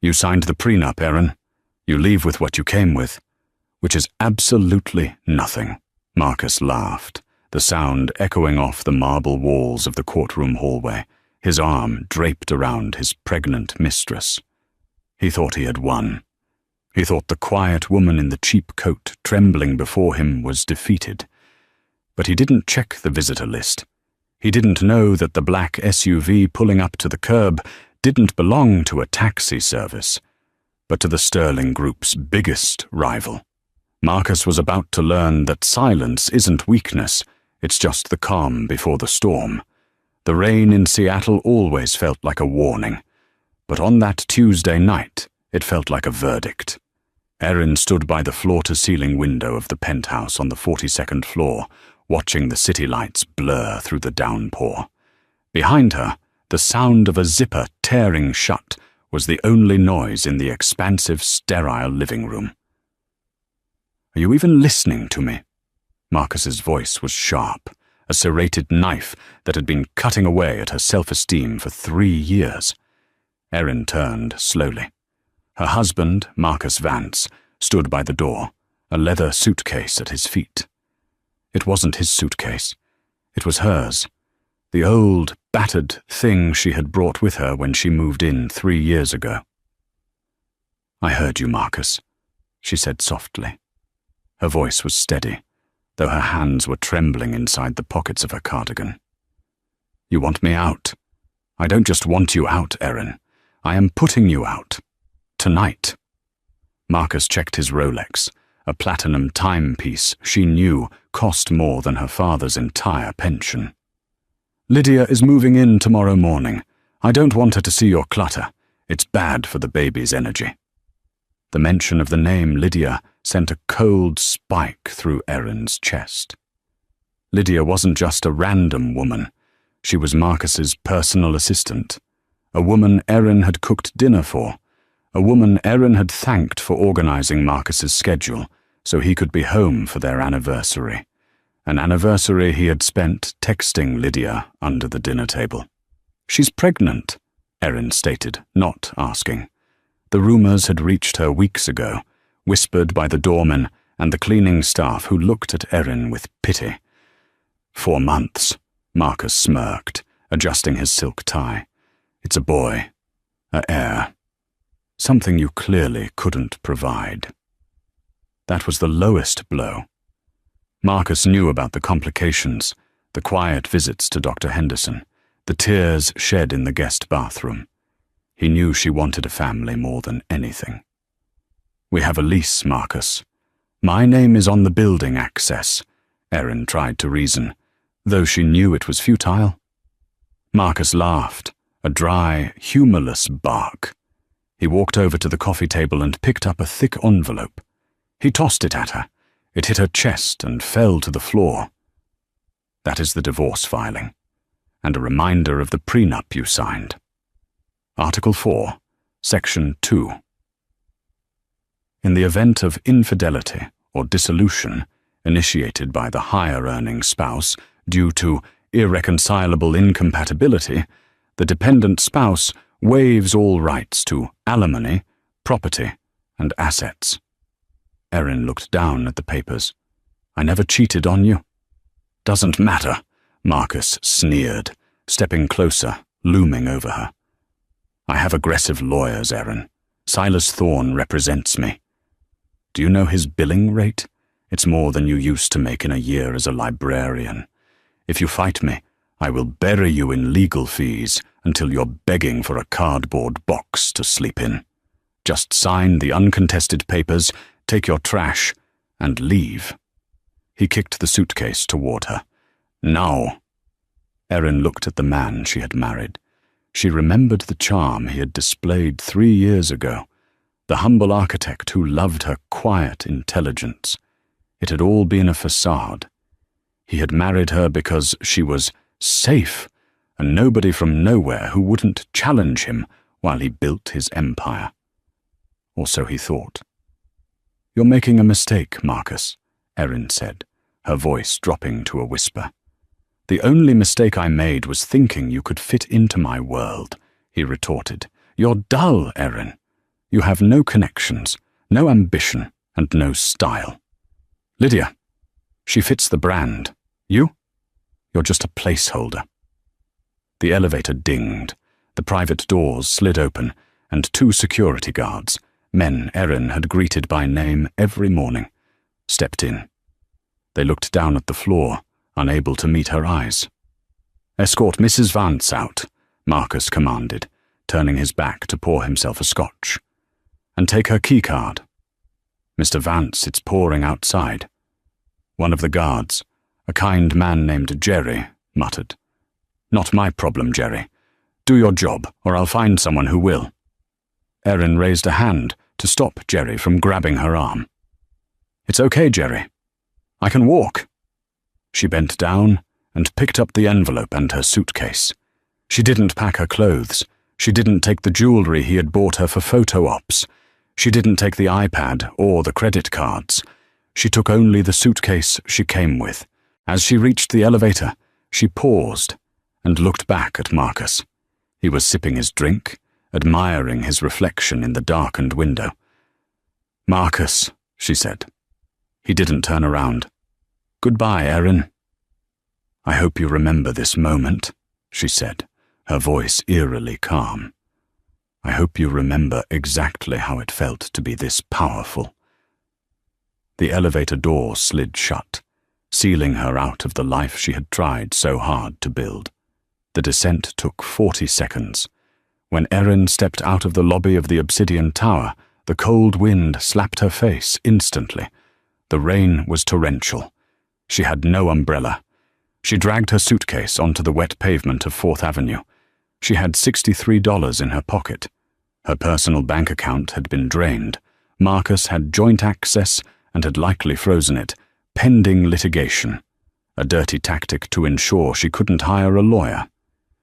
You signed the prenup, Erin. You leave with what you came with, which is absolutely nothing. Marcus laughed, the sound echoing off the marble walls of the courtroom hallway, his arm draped around his pregnant mistress. He thought he had won. He thought the quiet woman in the cheap coat trembling before him was defeated. But he didn't check the visitor list. He didn't know that the black SUV pulling up to the curb didn't belong to a taxi service, but to the Sterling Group's biggest rival. Marcus was about to learn that silence isn't weakness, it's just the calm before the storm. The rain in Seattle always felt like a warning, but on that Tuesday night, it felt like a verdict. Erin stood by the floor-to-ceiling window of the penthouse on the 42nd floor, watching the city lights blur through the downpour. Behind her, the sound of a zipper tearing shut was the only noise in the expansive, sterile living room. "Are you even listening to me?" Marcus's voice was sharp, a serrated knife that had been cutting away at her self-esteem for 3 years. Erin turned slowly. Her husband, Marcus Vance, stood by the door, a leather suitcase at his feet. It wasn't his suitcase. It was hers. The old, battered thing she had brought with her when she moved in 3 years ago. "I heard you, Marcus," she said softly. Her voice was steady, though her hands were trembling inside the pockets of her cardigan. "You want me out. I don't just want you out, Erin. I am putting you out. Tonight." Marcus checked his Rolex, a platinum timepiece she knew cost more than her father's entire pension. "Lydia is moving in tomorrow morning. I don't want her to see your clutter. It's bad for the baby's energy." The mention of the name Lydia sent a cold spike through Erin's chest. Lydia wasn't just a random woman. She was Marcus's personal assistant, a woman Erin had cooked dinner for, a woman Erin had thanked for organizing Marcus's schedule so he could be home for their anniversary, an anniversary he had spent texting Lydia under the dinner table. "She's pregnant," Erin stated, not asking. The rumors had reached her weeks ago, whispered by the doorman and the cleaning staff who looked at Erin with pity. 4 months, Marcus smirked, adjusting his silk tie. "It's a boy, an heir. Something you clearly couldn't provide." That was the lowest blow. Marcus knew about the complications, the quiet visits to Dr. Henderson, the tears shed in the guest bathroom. He knew she wanted a family more than anything. "We have a lease, Marcus. My name is on the building access," Erin tried to reason, though she knew it was futile. Marcus laughed, a dry, humorless bark. He walked over to the coffee table and picked up a thick envelope. He tossed it at her. It hit her chest and fell to the floor. "That is the divorce filing, and a reminder of the prenup you signed. Article 4, Section 2. In the event of infidelity or dissolution initiated by the higher-earning spouse due to irreconcilable incompatibility, the dependent spouse waives all rights to alimony, property, and assets." Erin looked down at the papers. "I never cheated on you." "Doesn't matter," Marcus sneered, stepping closer, looming over her. "I have aggressive lawyers, Erin. Silas Thorne represents me. Do you know his billing rate? It's more than you used to make in a year as a librarian. If you fight me, I will bury you in legal fees until you're begging for a cardboard box to sleep in. Just sign the uncontested papers, take your trash, and leave." He kicked the suitcase toward her. "Now." Erin looked at the man she had married. She remembered the charm he had displayed 3 years ago, the humble architect who loved her quiet intelligence. It had all been a facade. He had married her because she was safe, and nobody from nowhere who wouldn't challenge him while he built his empire. Or so he thought. "You're making a mistake, Marcus," Erin said, her voice dropping to a whisper. "The only mistake I made was thinking you could fit into my world," he retorted. "You're dull, Erin. You have no connections, no ambition, and no style. Lydia, she fits the brand. You? You're just a placeholder. The elevator dinged. The private doors slid open, and 2 security guards, men Erin had greeted by name every morning, stepped in. They looked down at the floor, unable to meet her eyes. "Escort Mrs. Vance out," Marcus commanded, turning his back to pour himself a scotch. "And take her keycard." "Mr. Vance, it's pouring outside." One of the guards, a kind man named Jerry, muttered. "Not my problem, Jerry. Do your job, or I'll find someone who will." Erin raised a hand to stop Jerry from grabbing her arm. "It's okay, Jerry. I can walk." She bent down and picked up the envelope and her suitcase. She didn't pack her clothes. She didn't take the jewelry he had bought her for photo ops. She didn't take the iPad or the credit cards. She took only the suitcase she came with. As she reached the elevator, she paused and looked back at Marcus. He was sipping his drink, admiring his reflection in the darkened window. "Marcus," she said. He didn't turn around. "Goodbye, Erin." "I hope you remember this moment," she said, her voice eerily calm. "I hope you remember exactly how it felt to be this powerful." The elevator door slid shut, sealing her out of the life she had tried so hard to build. The descent took 40 seconds. When Erin stepped out of the lobby of the Obsidian Tower, the cold wind slapped her face instantly. The rain was torrential. She had no umbrella. She dragged her suitcase onto the wet pavement of 4th Avenue. She had $63 in her pocket. Her personal bank account had been drained. Marcus had joint access and had likely frozen it, pending litigation, a dirty tactic to ensure she couldn't hire a lawyer.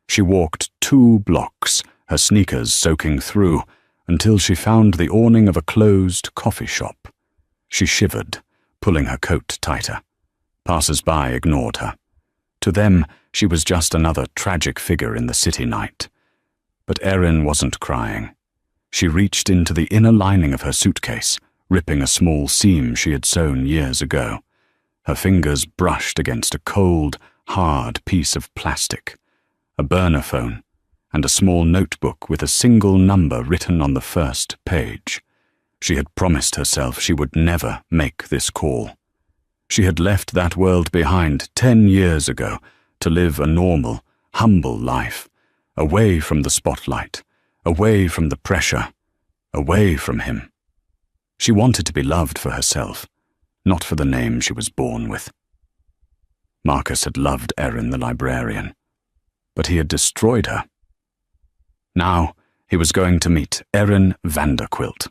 She walked 2 blocks, her sneakers soaking through, until she found the awning of a closed coffee shop. She shivered, pulling her coat tighter. Passers-by ignored her. To them, she was just another tragic figure in the city night. But Erin wasn't crying. She reached into the inner lining of her suitcase, ripping a small seam she had sewn years ago. Her fingers brushed against a cold, hard piece of plastic, a burner phone, and a small notebook with a single number written on the first page. She had promised herself she would never make this call. She had left that world behind 10 years ago to live a normal, humble life, away from the spotlight, away from the pressure, away from him. She wanted to be loved for herself, not for the name she was born with. Marcus had loved Erin the librarian, but he had destroyed her. Now he was going to meet Erin Vanderquilt.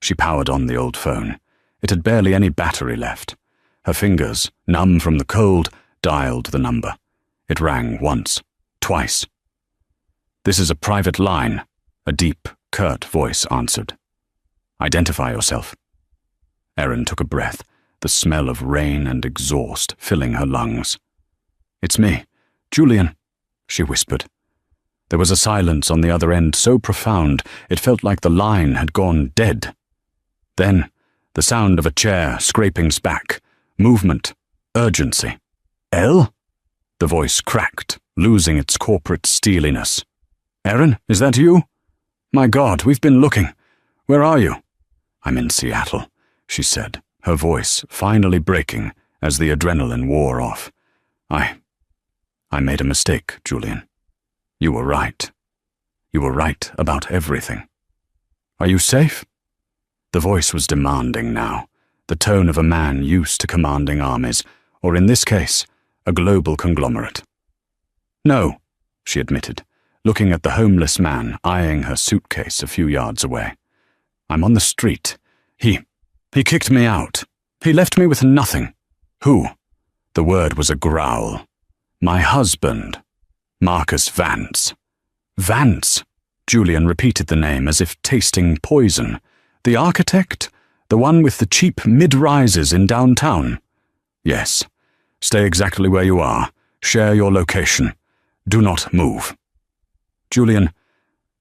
She powered on the old phone. It had barely any battery left. Her fingers, numb from the cold, dialed the number. It rang once, twice. "This is a private line," a deep, curt voice answered. "Identify yourself." Erin took a breath, the smell of rain and exhaust filling her lungs. "It's me, Julian," she whispered. There was a silence on the other end so profound it felt like the line had gone dead. Then, the sound of a chair scraping back, movement, urgency. "Elle?" The voice cracked, losing its corporate steeliness. "Erin, is that you? My God, we've been looking. Where are you?" "I'm in Seattle," she said, her voice finally breaking as the adrenaline wore off. I made a mistake, Julian. You were right. You were right about everything. Are you safe?" The voice was demanding now, the tone of a man used to commanding armies, or in this case, a global conglomerate. "No," she admitted, looking at the homeless man eyeing her suitcase a few yards away. "I'm on the street. He kicked me out. He left me with nothing." "Who?" The word was a growl. "My husband. Marcus Vance." "Vance?" Julian repeated the name as if tasting poison. "The architect? The one with the cheap mid-rises in downtown?" "Yes. Stay exactly where you are. Share your location. Do not move." "Julian,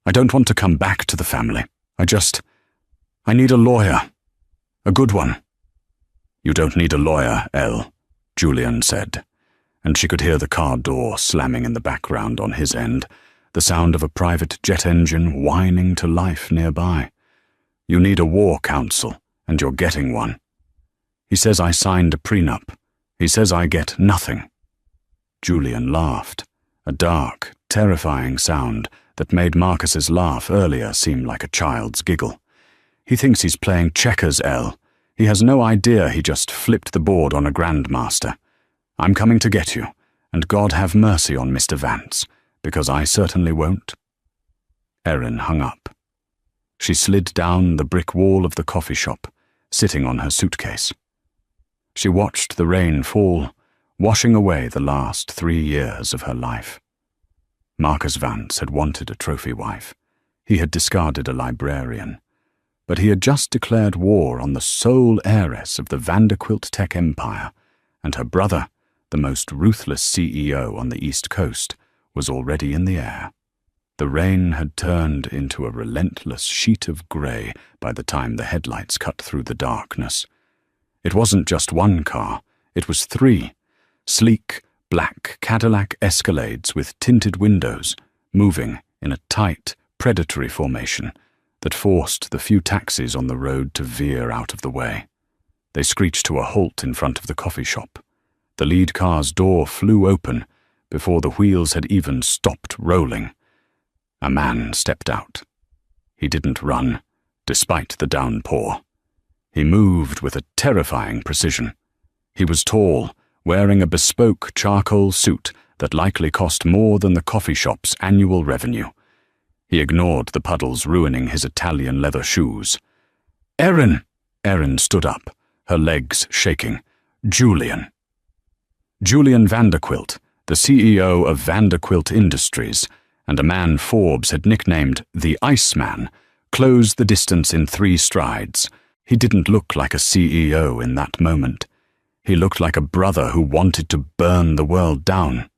I don't want to come back to the family. I need a lawyer. A good one." "You don't need a lawyer, Elle," Julian said, and she could hear the car door slamming in the background on his end, the sound of a private jet engine whining to life nearby. "You need a war counsel, and you're getting one. He says I signed a prenup. He says I get nothing." Julian laughed, a dark, terrifying sound that made Marcus's laugh earlier seem like a child's giggle. "He thinks he's playing checkers, Elle. He has no idea he just flipped the board on a grandmaster. I'm coming to get you, and God have mercy on Mr. Vance, because I certainly won't." Erin hung up. She slid down the brick wall of the coffee shop, sitting on her suitcase. She watched the rain fall, washing away the last 3 years of her life. Marcus Vance had wanted a trophy wife. He had discarded a librarian. But he had just declared war on the sole heiress of the Vanderquilt tech empire, and her brother, the most ruthless CEO on the East Coast, was already in the air. The rain had turned into a relentless sheet of grey by the time the headlights cut through the darkness. It wasn't just one car, it was 3, sleek, black Cadillac Escalades with tinted windows, moving in a tight, predatory formation that forced the few taxis on the road to veer out of the way. They screeched to a halt in front of the coffee shop. The lead car's door flew open before the wheels had even stopped rolling. A man stepped out. He didn't run, despite the downpour. He moved with a terrifying precision. He was tall, wearing a bespoke charcoal suit that likely cost more than the coffee shop's annual revenue. He ignored the puddles ruining his Italian leather shoes. "Erin!" Erin stood up, her legs shaking. "Julian." Julian Vanderquilt, the CEO of Vanderquilt Industries, and a man Forbes had nicknamed the Iceman, closed the distance in 3 strides. He didn't look like a CEO in that moment. He looked like a brother who wanted to burn the world down.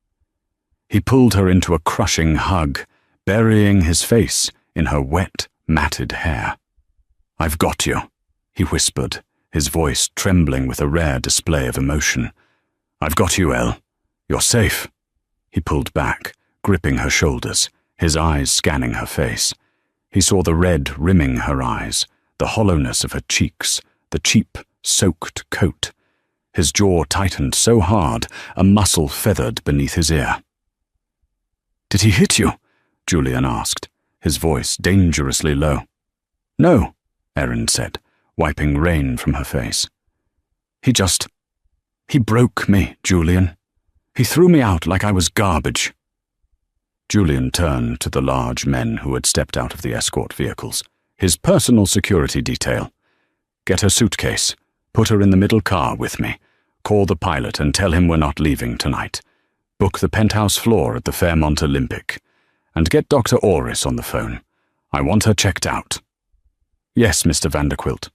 He pulled her into a crushing hug, burying his face in her wet, matted hair. "I've got you," he whispered, his voice trembling with a rare display of emotion. "I've got you, Elle. You're safe." He pulled back, gripping her shoulders, his eyes scanning her face. He saw the red rimming her eyes, the hollowness of her cheeks, the cheap, soaked coat. His jaw tightened so hard, a muscle feathered beneath his ear. "Did he hit you?" Julian asked, his voice dangerously low. "No," Erin said, wiping rain from her face. He broke me, Julian. He threw me out like I was garbage." Julian turned to the large men who had stepped out of the escort vehicles, his personal security detail. "Get her suitcase. Put her in the middle car with me. Call the pilot and tell him we're not leaving tonight. Book the penthouse floor at the Fairmont Olympic. And get Dr. Orris on the phone. I want her checked out." "Yes, Mr. Vanderquilt."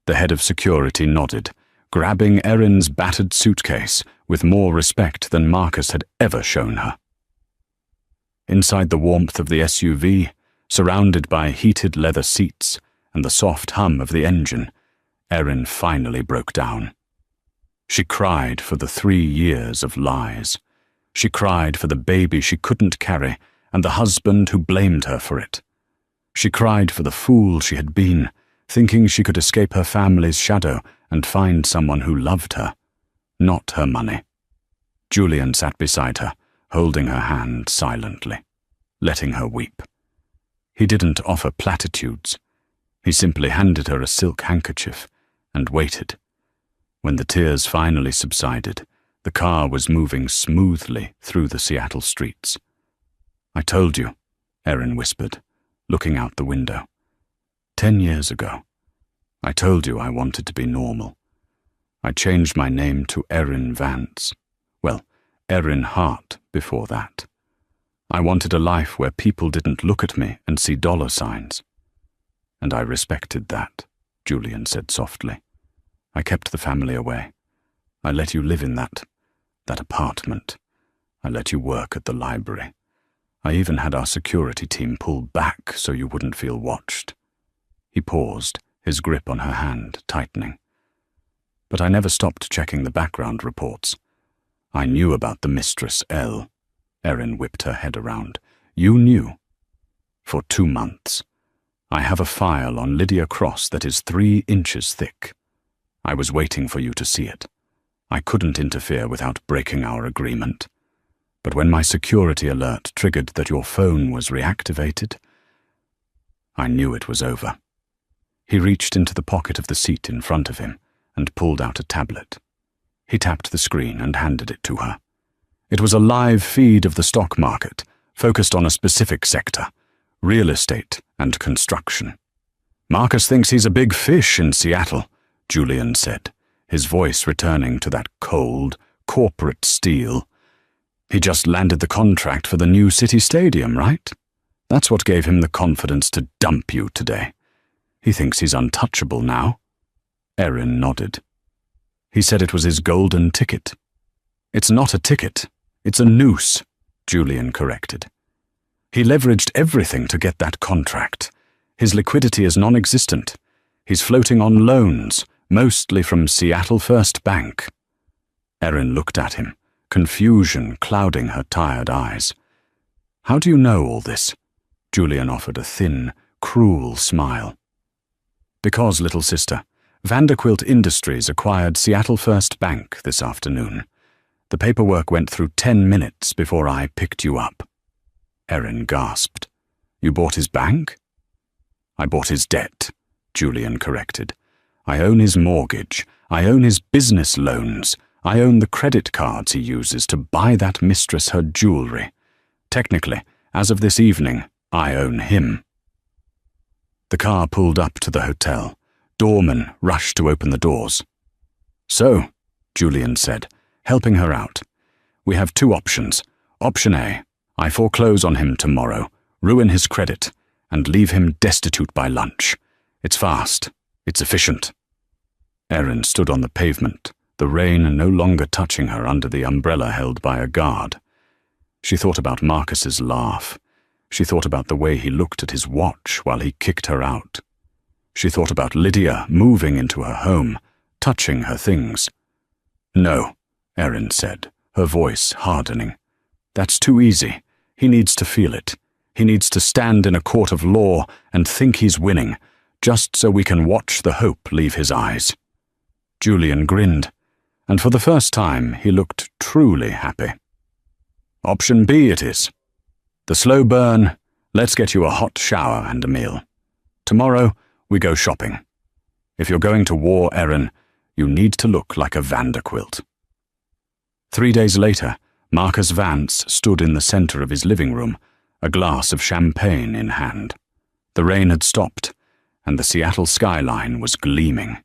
The head of security nodded, grabbing Erin's battered suitcase with more respect than Marcus had ever shown her. Inside the warmth of the SUV, surrounded by heated leather seats and the soft hum of the engine, Erin finally broke down. She cried for the 3 years of lies. She cried for the baby she couldn't carry and the husband who blamed her for it. She cried for the fool she had been, thinking she could escape her family's shadow and find someone who loved her, not her money. Julian sat beside her, holding her hand silently, letting her weep. He didn't offer platitudes. He simply handed her a silk handkerchief and waited. When the tears finally subsided, the car was moving smoothly through the Seattle streets. "I told you," Erin whispered, looking out the window. 10 years ago. I told you I wanted to be normal. I changed my name to Erin Vance. Well, Erin Hart before that. I wanted a life where people didn't look at me and see dollar signs. And I respected that, Julian said softly. I kept the family away. I let you live in that apartment. I let you work at the library. I even had our security team pull back so you wouldn't feel watched. He paused, his grip on her hand tightening. But I never stopped checking the background reports. I knew about the Mistress L. Erin whipped her head around. You knew. For 2 months. I have a file on Lydia Cross that is 3 inches thick. I was waiting for you to see it. I couldn't interfere without breaking our agreement. But when my security alert triggered that your phone was reactivated, I knew it was over. He reached into the pocket of the seat in front of him and pulled out a tablet. He tapped the screen and handed it to her. It was a live feed of the stock market, focused on a specific sector, real estate and construction. Marcus thinks he's a big fish in Seattle, Julian said, his voice returning to that cold, corporate steel. He just landed the contract for the new city stadium, right? That's what gave him the confidence to dump you today. He thinks he's untouchable now. Erin nodded. He said it was his golden ticket. It's not a ticket. It's a noose, Julian corrected. He leveraged everything to get that contract. His liquidity is non-existent. He's floating on loans, mostly from Seattle First Bank. Erin looked at him, confusion clouding her tired eyes. How do you know all this? Julian offered a thin, cruel smile. Because, little sister, Vanderquilt Industries acquired Seattle First Bank this afternoon. The paperwork went through 10 minutes before I picked you up. Erin gasped. You bought his bank? I bought his debt, Julian corrected. I own his mortgage. I own his business loans. I own the credit cards he uses to buy that mistress her jewelry. Technically, as of this evening, I own him. The car pulled up to the hotel. Doorman rushed to open the doors. So, Julian said, helping her out. We have 2 options. Option A, I foreclose on him tomorrow, ruin his credit, and leave him destitute by lunch. It's fast. It's efficient. Erin stood on the pavement, the rain no longer touching her under the umbrella held by a guard. She thought about Marcus's laugh. She thought about the way he looked at his watch while he kicked her out. She thought about Lydia moving into her home, touching her things. No, Erin said, her voice hardening. That's too easy. He needs to feel it. He needs to stand in a court of law and think he's winning, just so we can watch the hope leave his eyes. Julian grinned, and for the first time he looked truly happy. Option B it is. The slow burn, let's get you a hot shower and a meal. Tomorrow, we go shopping. If you're going to war, Erin, you need to look like a Vanderquilt. 3 days later, Marcus Vance stood in the center of his living room, a glass of champagne in hand. The rain had stopped, and the Seattle skyline was gleaming.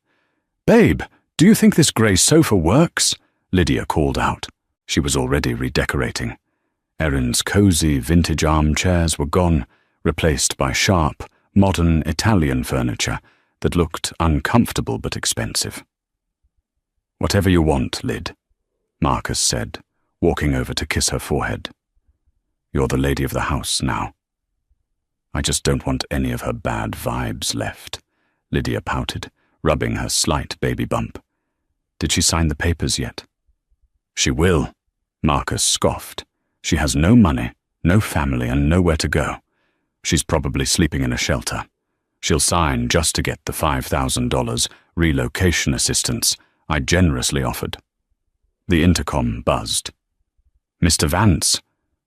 Babe, do you think this grey sofa works? Lydia called out. She was already redecorating. Erin's cozy vintage armchairs were gone, replaced by sharp, modern Italian furniture that looked uncomfortable but expensive. Whatever you want, Lyd, Marcus said, walking over to kiss her forehead. You're the lady of the house now. I just don't want any of her bad vibes left, Lydia pouted, rubbing her slight baby bump. Did she sign the papers yet? She will, Marcus scoffed. She has no money, no family, and nowhere to go. She's probably sleeping in a shelter. She'll sign just to get the $5,000 relocation assistance I generously offered. The intercom buzzed. Mr. Vance,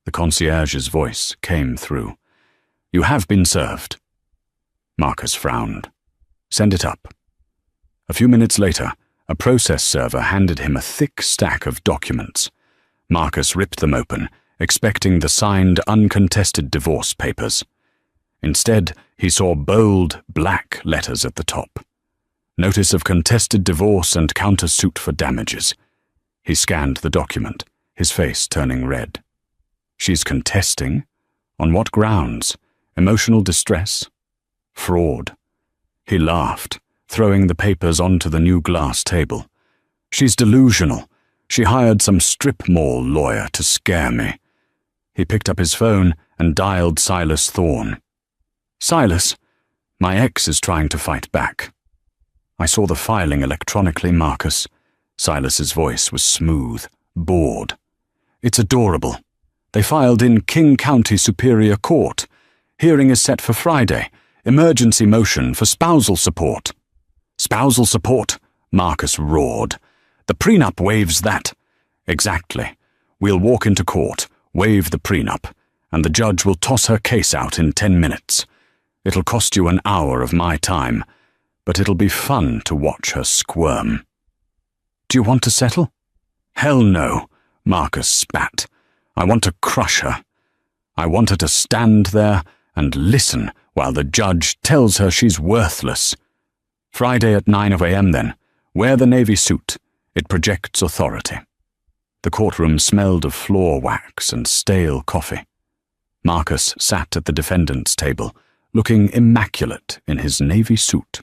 the concierge's voice came through. You have been served. Marcus frowned. Send it up. A few minutes later, a process server handed him a thick stack of documents. Marcus ripped them open, expecting the signed, uncontested divorce papers. Instead, he saw bold, black letters at the top. Notice of contested divorce and countersuit for damages. He scanned the document, his face turning red. She's contesting? On what grounds? Emotional distress? Fraud. He laughed, throwing the papers onto the new glass table. She's delusional. She hired some strip mall lawyer to scare me. He picked up his phone and dialed Silas Thorne. Silas, My ex is trying to fight back. I saw the filing electronically, Marcus. Silas's voice was smooth, bored. It's adorable. They filed in King County Superior Court. Hearing is set for Friday. Emergency motion for spousal support. Spousal support? Marcus roared. The prenup waives that. Exactly. We'll walk into court, waive the prenup, and the judge will toss her case out in 10 minutes. It'll cost you an hour of my time, but it'll be fun to watch her squirm. Do you want to settle? Hell no, Marcus spat. I want to crush her. I want her to stand there and listen while the judge tells her she's worthless. Friday at 9 a.m. then. Wear the navy suit. It projects authority. The courtroom smelled of floor wax and stale coffee. Marcus sat at the defendant's table, looking immaculate in his navy suit.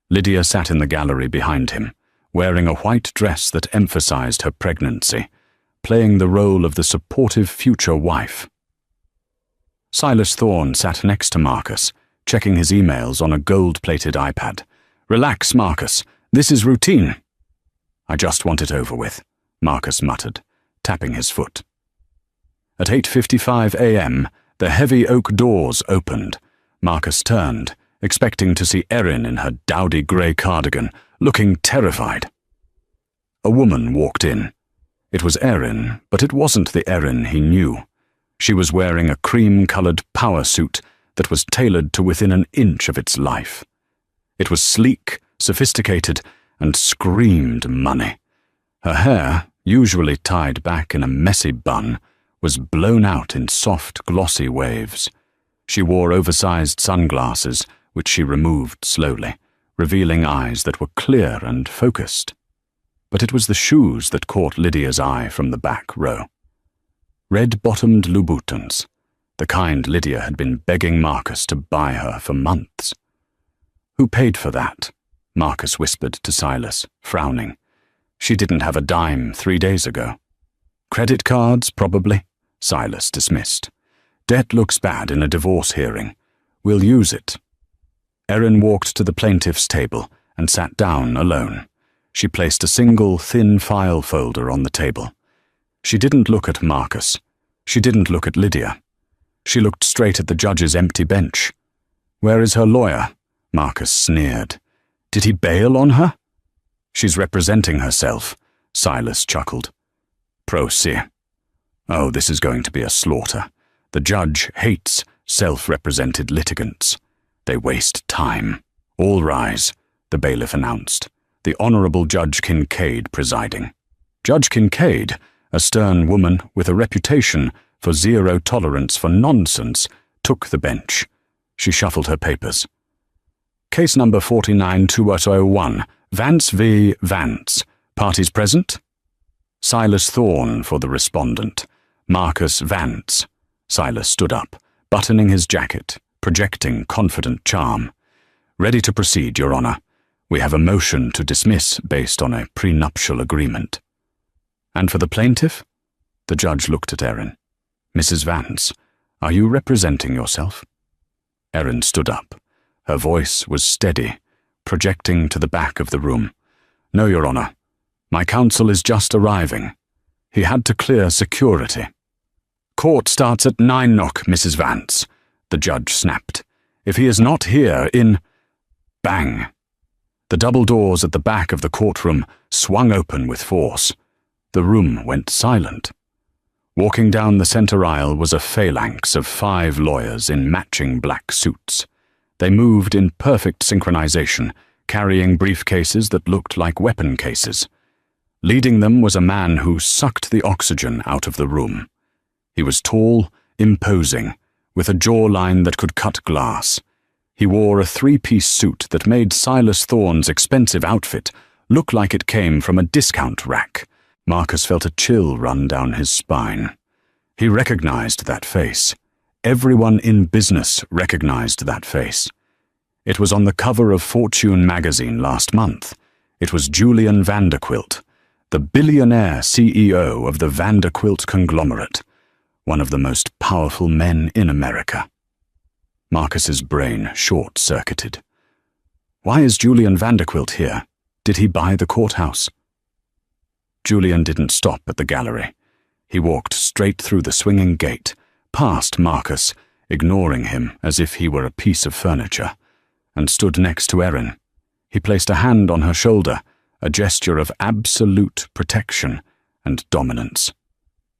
Lydia sat in the gallery behind him, wearing a white dress that emphasized her pregnancy, playing the role of the supportive future wife. Silas Thorne sat next to Marcus, checking his emails on a gold-plated iPad. Relax, Marcus. This is routine. I just want it over with, Marcus muttered, tapping his foot. At 8:55 a.m., the heavy oak doors opened. Marcus turned, expecting to see Erin in her dowdy grey cardigan, looking terrified. A woman walked in. It was Erin, but it wasn't the Erin he knew. She was wearing a cream-coloured power suit that was tailored to within an inch of its life. It was sleek, sophisticated, and screamed money. Her hair, usually tied back in a messy bun, was blown out in soft, glossy waves. She wore oversized sunglasses, which she removed slowly, revealing eyes that were clear and focused. But it was the shoes that caught Lydia's eye from the back row. Red-bottomed Louboutins, the kind Lydia had been begging Marcus to buy her for months. Who paid for that? Marcus whispered to Silas, frowning. She didn't have a dime 3 days ago. Credit cards, probably, Silas dismissed. Debt looks bad in a divorce hearing. We'll use it. Erin walked to the plaintiff's table and sat down alone. She placed a single, thin file folder on the table. She didn't look at Marcus. She didn't look at Lydia. She looked straight at the judge's empty bench. Where is her lawyer? Marcus sneered. Did he bail on her? She's representing herself, Silas chuckled. Pro se. Oh, this is going to be a slaughter. The judge hates self-represented litigants. They waste time. All rise, the bailiff announced, the Honourable Judge Kincaid presiding. Judge Kincaid, a stern woman with a reputation for zero tolerance for nonsense, took the bench. She shuffled her papers. Case number 49-2001, Vance v. Vance. Parties present? Silas Thorne for the respondent. Marcus Vance. Silas stood up, buttoning his jacket, projecting confident charm. Ready to proceed, Your Honour. We have a motion to dismiss based on a prenuptial agreement. And for the plaintiff? The judge looked at Erin. Mrs. Vance, are you representing yourself? Erin stood up. Her voice was steady, projecting to the back of the room. No, Your Honour. My counsel is just arriving. He had to clear security. Court starts at 9 o'clock, Mrs. Vance, the judge snapped. If he is not here in... Bang! The double doors at the back of the courtroom swung open with force. The room went silent. Walking down the centre aisle was a phalanx of 5 lawyers in matching black suits. They moved in perfect synchronization, carrying briefcases that looked like weapon cases. Leading them was a man who sucked the oxygen out of the room. He was tall, imposing, with a jawline that could cut glass. He wore a 3-piece suit that made Silas Thorne's expensive outfit look like it came from a discount rack. Marcus felt a chill run down his spine. He recognized that face. Everyone in business recognized that face. It was on the cover of Fortune magazine last month. It was Julian Vanderquilt, the billionaire CEO of the Vanderquilt conglomerate, one of the most powerful men in America. Marcus's brain short-circuited. Why is Julian Vanderquilt here? Did he buy the courthouse? Julian didn't stop at the gallery. He walked straight through the swinging gate, past Marcus, ignoring him as if he were a piece of furniture, and stood next to Erin. He placed a hand on her shoulder, a gesture of absolute protection and dominance.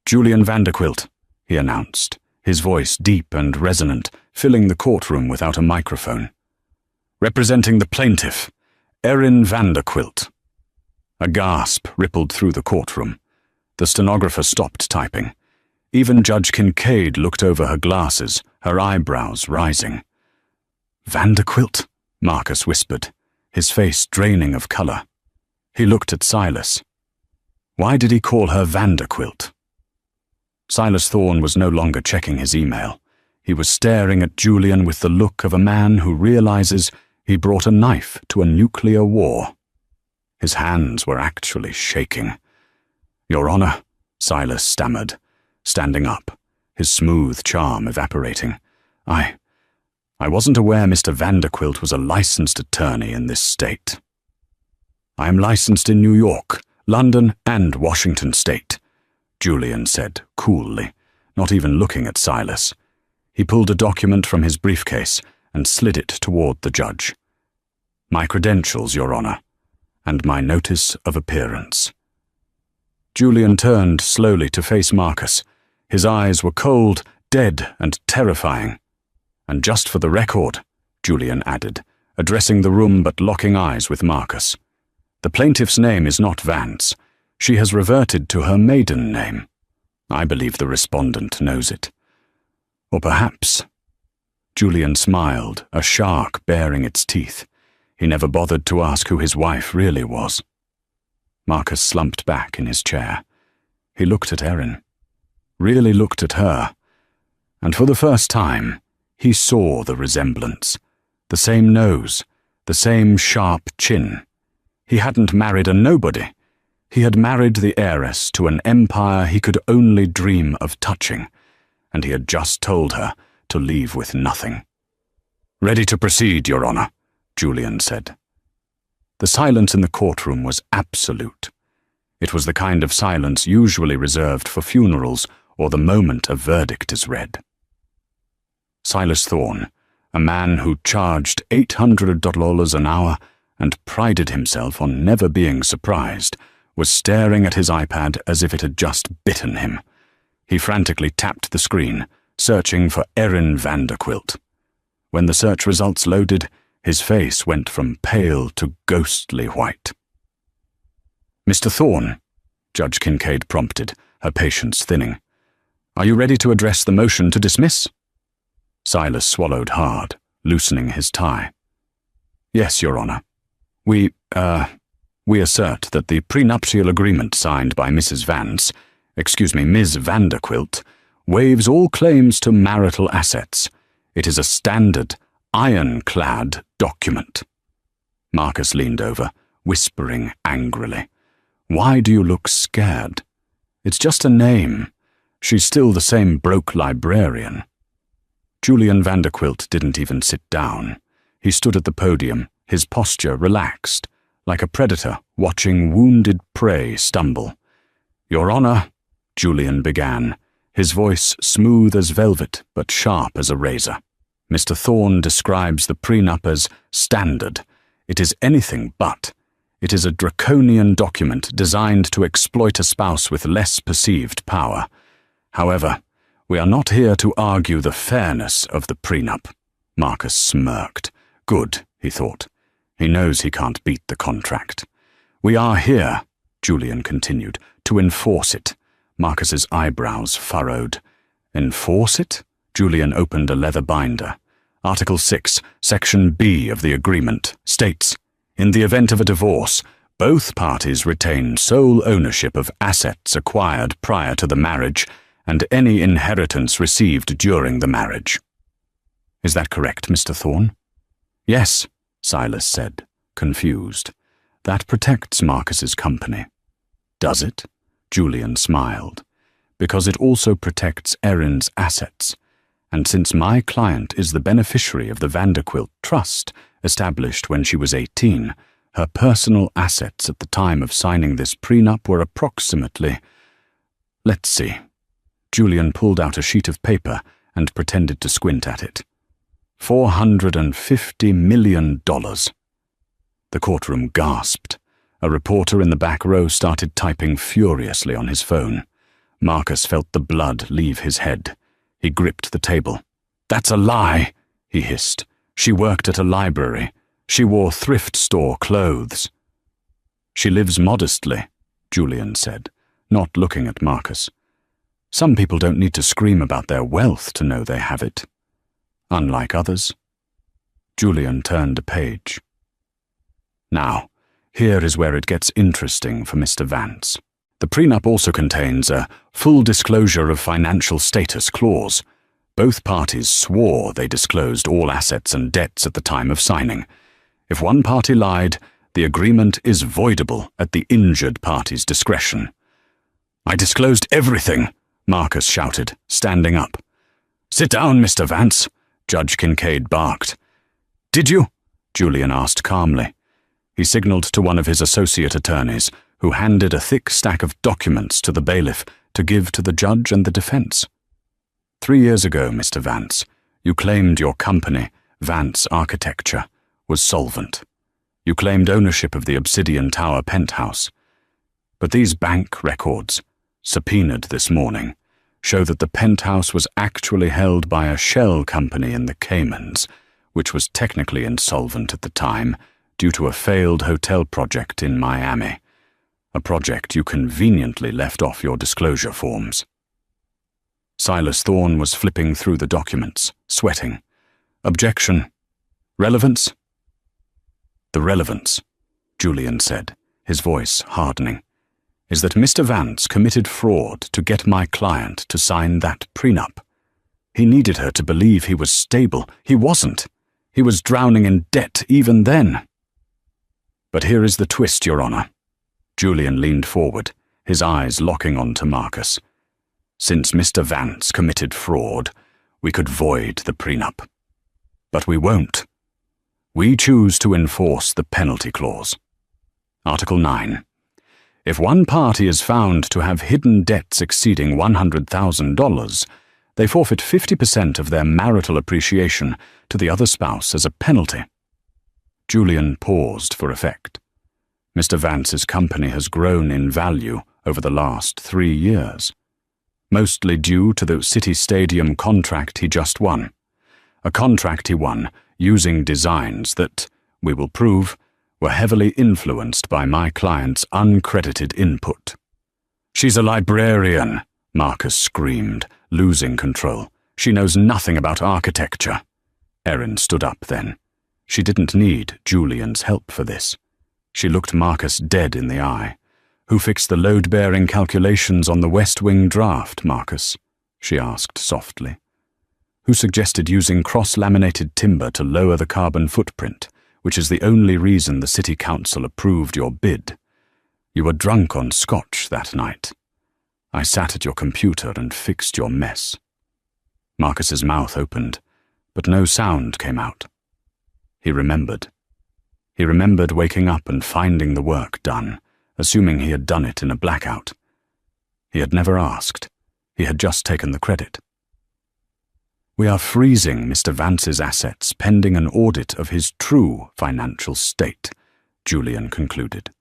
"Julian Vanderquilt," he announced, his voice deep and resonant, filling the courtroom without a microphone. "Representing the plaintiff, Erin Vanderquilt." A gasp rippled through the courtroom. The stenographer stopped typing. Even Judge Kincaid looked over her glasses, her eyebrows rising. "Vanderquilt?" Marcus whispered, his face draining of color. He looked at Silas. Why did he call her Vanderquilt? Silas Thorne was no longer checking his email. He was staring at Julian with the look of a man who realizes he brought a knife to a nuclear war. His hands were actually shaking. "Your Honor," Silas stammered, standing up, his smooth charm evaporating. I wasn't aware Mr. Vanderquilt was a licensed attorney in this state." "I am licensed in New York, London, and Washington State," Julian said coolly, not even looking at Silas. He pulled a document from his briefcase and slid it toward the judge. "My credentials, Your Honor, and my notice of appearance." Julian turned slowly to face Marcus. His eyes were cold, dead, and terrifying. "And just for the record," Julian added, addressing the room but locking eyes with Marcus, "the plaintiff's name is not Vance. She has reverted to her maiden name. I believe the respondent knows it. Or perhaps—" Julian smiled, a shark baring its teeth. He never bothered to ask who his wife really was. Marcus slumped back in his chair. He looked at Erin. Really looked at her. And for the first time, he saw the resemblance. The same nose, the same sharp chin. He hadn't married a nobody. He had married the heiress to an empire he could only dream of touching, and he had just told her to leave with nothing. "Ready to proceed, Your Honor," Julian said. The silence in the courtroom was absolute. It was the kind of silence usually reserved for funerals or the moment a verdict is read. Silas Thorne, a man who charged $800 an hour and prided himself on never being surprised, was staring at his iPad as if it had just bitten him. He frantically tapped the screen, searching for Erin Vanderquilt. When the search results loaded, his face went from pale to ghostly white. "Mr. Thorne," Judge Kincaid prompted, her patience thinning, "are you ready to address the motion to dismiss?" Silas swallowed hard, loosening his tie. "Yes, Your Honor. We assert that the prenuptial agreement signed by Ms. Vanderquilt, waives all claims to marital assets. It is a standard, ironclad document." Marcus leaned over, whispering angrily. "Why do you look scared? It's just a name. She's still the same broke librarian." Julian Vanderquilt didn't even sit down. He stood at the podium, his posture relaxed, like a predator watching wounded prey stumble. "Your Honor," Julian began, his voice smooth as velvet but sharp as a razor. "Mr. Thorne describes the prenup as standard. It is anything but. It is a draconian document designed to exploit a spouse with less perceived power. However, we are not here to argue the fairness of the prenup." Marcus smirked. Good, he thought. He knows he can't beat the contract. "We are here," Julian continued, "to enforce it." Marcus's eyebrows furrowed. "Enforce it?" Julian opened a leather binder. Article 6, Section B of the agreement states, "In the event of a divorce, both parties retain sole ownership of assets acquired prior to the marriage and any inheritance received during the marriage." "Is that correct, Mr. Thorne?" "Yes," Silas said, confused. "That protects Marcus's company." "Does it?" Julian smiled. "Because it also protects Erin's assets. And since my client is the beneficiary of the Vanderquilt Trust, established when she was 18, her personal assets at the time of signing this prenup were approximately... Let's see. Julian pulled out a sheet of paper and pretended to squint at it. $450 million. The courtroom gasped. A reporter in the back row started typing furiously on his phone. Marcus felt the blood leave his head. He gripped the table. "That's a lie," he hissed. "She worked at a library. She wore thrift store clothes." "She lives modestly," Julian said, not looking at Marcus. "Some people don't need to scream about their wealth to know they have it. Unlike others." Julian turned a page. "Now, here is where it gets interesting for Mr. Vance. The prenup also contains a full disclosure of financial status clause. Both parties swore they disclosed all assets and debts at the time of signing. If one party lied, the agreement is voidable at the injured party's discretion." "I disclosed everything," Marcus shouted, standing up. "Sit down, Mr. Vance," Judge Kincaid barked. "Did you?" Julian asked calmly. He signaled to one of his associate attorneys, who handed a thick stack of documents to the bailiff to give to the judge and the defense. "3 years ago, Mr. Vance, you claimed your company, Vance Architecture, was solvent. You claimed ownership of the Obsidian Tower penthouse. But these bank records, subpoenaed this morning, show that the penthouse was actually held by a shell company in the Caymans, which was technically insolvent at the time due to a failed hotel project in Miami, a project you conveniently left off your disclosure forms." Silas Thorne was flipping through the documents, sweating. "Objection. Relevance?" "The relevance," Julian said, his voice hardening, "is that Mr. Vance committed fraud to get my client to sign that prenup. He needed her to believe he was stable. He wasn't. He was drowning in debt even then." "But here is the twist, Your Honor." Julian leaned forward, his eyes locking onto Marcus. "Since Mr. Vance committed fraud, we could void the prenup. But we won't. We choose to enforce the penalty clause. Article 9. If one party is found to have hidden debts exceeding $100,000, they forfeit 50% of their marital appreciation to the other spouse as a penalty." Julian paused for effect. Mr. Vance's company has grown in value over the last 3 years, mostly due to the City Stadium contract he just won. A contract he won using designs that, we will prove, were heavily influenced by my client's uncredited input. "She's a librarian," Marcus screamed, losing control. "She knows nothing about architecture." Erin stood up then. She didn't need Julian's help for this. She looked Marcus dead in the eye. "Who fixed the load-bearing calculations on the West Wing draft, Marcus?" she asked softly. "Who suggested using cross-laminated timber to lower the carbon footprint, which is the only reason the City Council approved your bid? You were drunk on scotch that night. I sat at your computer and fixed your mess." Marcus's mouth opened, but no sound came out. He remembered. He remembered waking up and finding the work done, assuming he had done it in a blackout. He had never asked. He had just taken the credit. "We are freezing Mr. Vance's assets pending an audit of his true financial state," Julian concluded.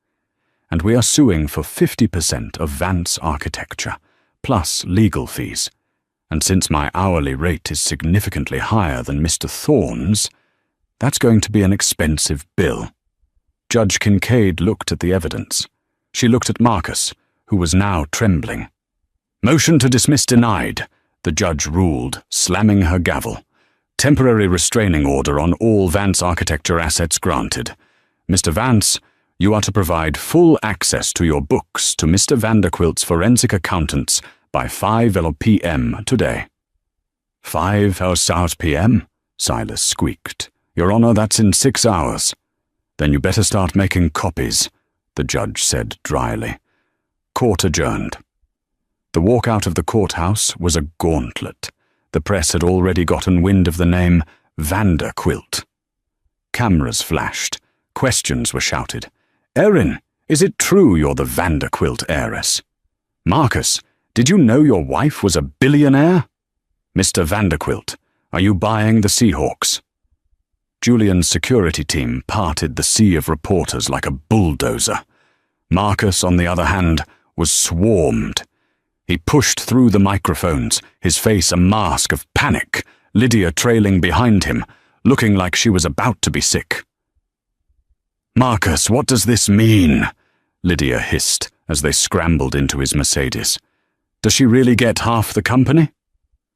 "And we are suing for 50% of Vance Architecture, plus legal fees. And since my hourly rate is significantly higher than Mr. Thorne's, that's going to be an expensive bill." Judge Kincaid looked at the evidence. She looked at Marcus, who was now trembling. "Motion to dismiss denied," the judge ruled, slamming her gavel. "Temporary restraining order on all Vance Architecture assets granted. Mr. Vance, you are to provide full access to your books to Mr. Vanderquilt's forensic accountants by 5 p.m. today." 5 p.m., Silas squeaked. "Your Honor, that's in 6 hours." "Then you better start making copies," the judge said dryly. Court adjourned. The walk out of the courthouse was a gauntlet. The press had already gotten wind of the name Vanderquilt. Cameras flashed. Questions were shouted. "Erin, is it true you're the Vanderquilt heiress? Marcus, did you know your wife was a billionaire? Mr. Vanderquilt, are you buying the Seahawks?" Julian's security team parted the sea of reporters like a bulldozer. Marcus, on the other hand, was swarmed. He pushed through the microphones, his face a mask of panic, Lydia trailing behind him, looking like she was about to be sick. "Marcus, what does this mean?" Lydia hissed as they scrambled into his Mercedes. "Does she really get half the company?"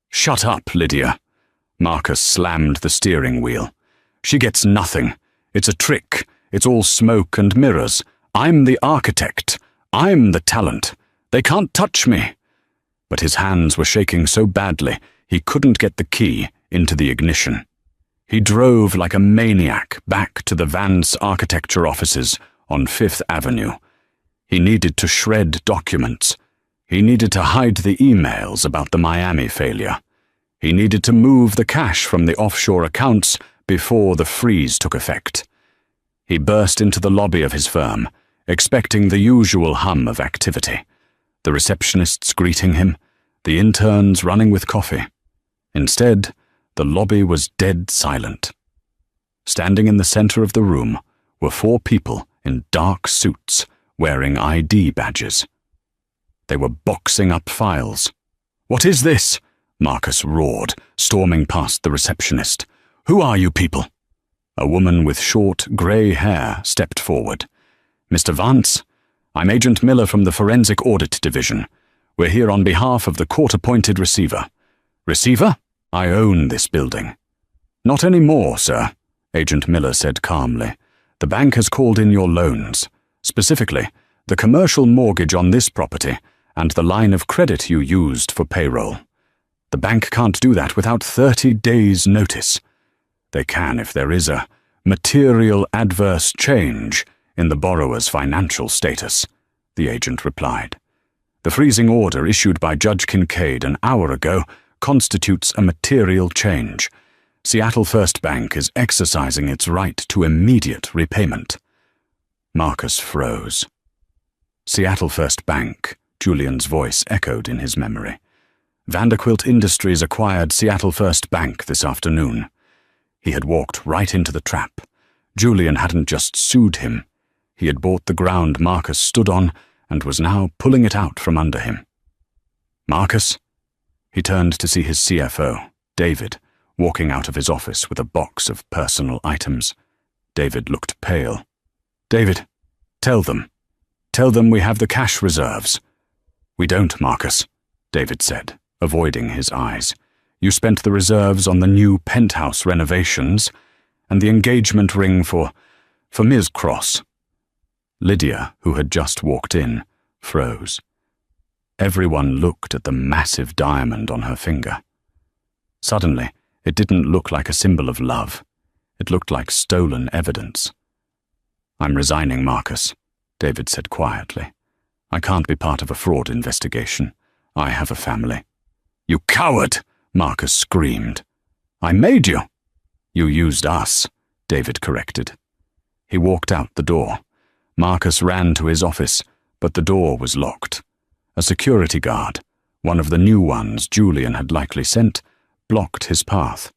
"Shut up, Lydia." Marcus slammed the steering wheel. "She gets nothing. It's a trick. It's all smoke and mirrors. I'm the architect. I'm the talent. They can't touch me." But his hands were shaking so badly he couldn't get the key into the ignition. He drove like a maniac back to the Vance architecture offices on 5th Avenue. He needed to shred documents. He needed to hide the emails about the Miami failure. He needed to move the cash from the offshore accounts before the freeze took effect. He burst into the lobby of his firm, expecting the usual hum of activity. The receptionists greeting him, the interns running with coffee. Instead, the lobby was dead silent. Standing in the center of the room were 4 people in dark suits wearing ID badges. They were boxing up files. "What is this?" Marcus roared, storming past the receptionist. "Who are you people?" A woman with short, grey hair stepped forward. "Mr. Vance, I'm Agent Miller from the Forensic Audit Division. We're here on behalf of the court-appointed receiver." "Receiver? I own this building." "Not anymore, sir," Agent Miller said calmly. "The bank has called in your loans, specifically the commercial mortgage on this property and the line of credit you used for payroll. The bank can't do that without 30 days' notice. They can if there is a material adverse change in the borrower's financial status," the agent replied. "The freezing order issued by Judge Kincaid an hour ago constitutes a material change. Seattle First Bank is exercising its right to immediate repayment." Marcus froze. Seattle First Bank, Julian's voice echoed in his memory. Vanderquilt Industries acquired Seattle First Bank this afternoon. He had walked right into the trap. Julian hadn't just sued him. He had bought the ground Marcus stood on and was now pulling it out from under him. "Marcus?" He turned to see his CFO, David, walking out of his office with a box of personal items. David looked pale. "David, tell them. Tell them we have the cash reserves." "We don't, Marcus," David said, avoiding his eyes. "You spent the reserves on the new penthouse renovations and the engagement ring for Ms. Cross." Lydia, who had just walked in, froze. Everyone looked at the massive diamond on her finger. Suddenly, it didn't look like a symbol of love. It looked like stolen evidence. "I'm resigning, Marcus," David said quietly. "I can't be part of a fraud investigation. I have a family." "You coward!" Marcus screamed. "I made you." "You used us," David corrected. He walked out the door. Marcus ran to his office, but the door was locked. A security guard, one of the new ones Julian had likely sent, blocked his path.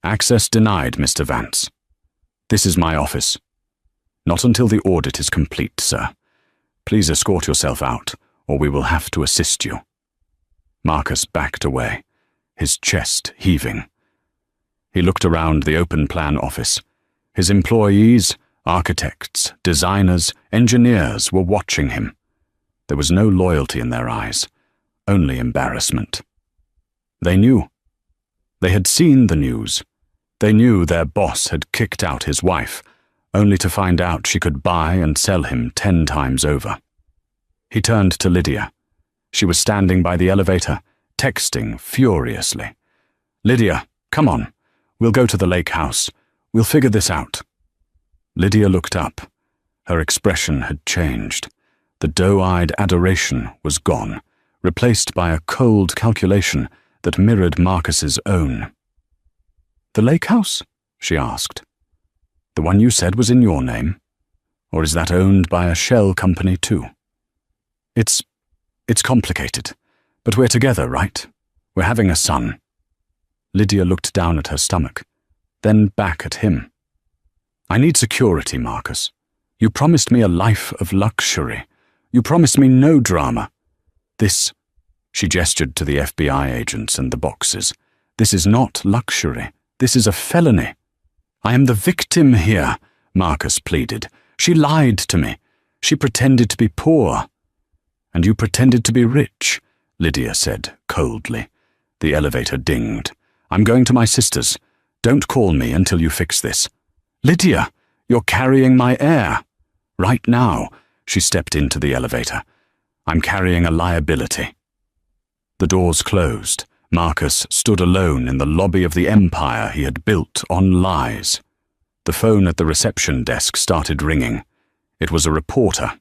"Access denied, Mr. Vance. This is my office." "Not until the audit is complete, sir. Please escort yourself out, or we will have to assist you." Marcus backed away, his chest heaving. He looked around the open-plan office. His employees, architects, designers, engineers were watching him. There was no loyalty in their eyes, only embarrassment. They knew. They had seen the news. They knew their boss had kicked out his wife, only to find out she could buy and sell him 10 times over. He turned to Lydia. She was standing by the elevator, texting furiously. "Lydia, come on. We'll go to the lake house. We'll figure this out." Lydia looked up. Her expression had changed. The doe-eyed adoration was gone, replaced by a cold calculation that mirrored Marcus's own. "The lake house?" she asked. "The one you said was in your name? Or is that owned by a shell company too?" It's complicated, but we're together, right? We're having a son." Lydia looked down at her stomach, then back at him. "I need security, Marcus. You promised me a life of luxury. You promised me no drama. This," she gestured to the FBI agents and the boxes, "this is not luxury. This is a felony." "I am the victim here," Marcus pleaded. "She lied to me. She pretended to be poor." "And you pretended to be rich," Lydia said coldly. The elevator dinged. "I'm going to my sister's. Don't call me until you fix this." "Lydia, you're carrying my heir." "Right now," she stepped into the elevator. "I'm carrying a liability." The doors closed. Marcus stood alone in the lobby of the empire he had built on lies. The phone at the reception desk started ringing. It was a reporter.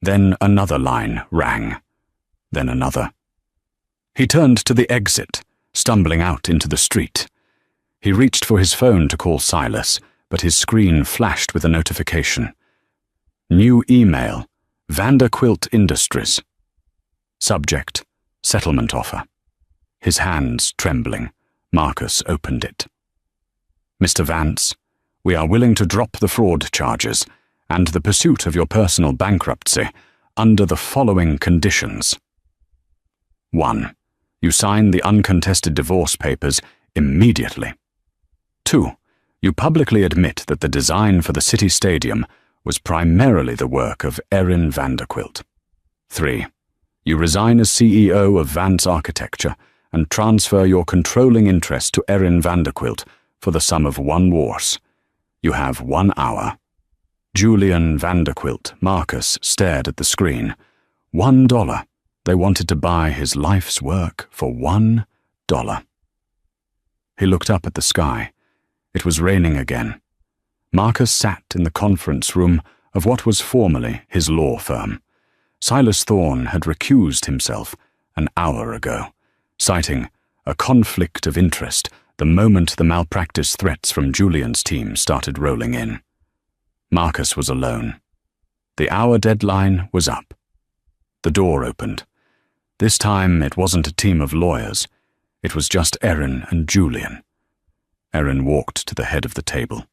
Then another line rang. Then another. He turned to the exit, stumbling out into the street. He reached for his phone to call Silas, but his screen flashed with a notification. New email, Vanderquilt Industries. Subject, settlement offer. His hands trembling, Marcus opened it. "Mr. Vance, we are willing to drop the fraud charges and the pursuit of your personal bankruptcy under the following conditions. 1. You sign the uncontested divorce papers immediately. 2. You publicly admit that the design for the city stadium was primarily the work of Erin Vanderquilt. 3. You resign as CEO of Vance Architecture and transfer your controlling interest to Erin Vanderquilt for the sum of 1 wars. You have 1 hour. Julian Vanderquilt, Marcus, stared at the screen. $1. They wanted to buy his life's work for $1. He looked up at the sky. It was raining again. Marcus sat in the conference room of what was formerly his law firm. Silas Thorne had recused himself an hour ago, citing a conflict of interest the moment the malpractice threats from Julian's team started rolling in. Marcus was alone. The hour deadline was up. The door opened. This time it wasn't a team of lawyers. It was just Erin and Julian. Erin walked to the head of the table.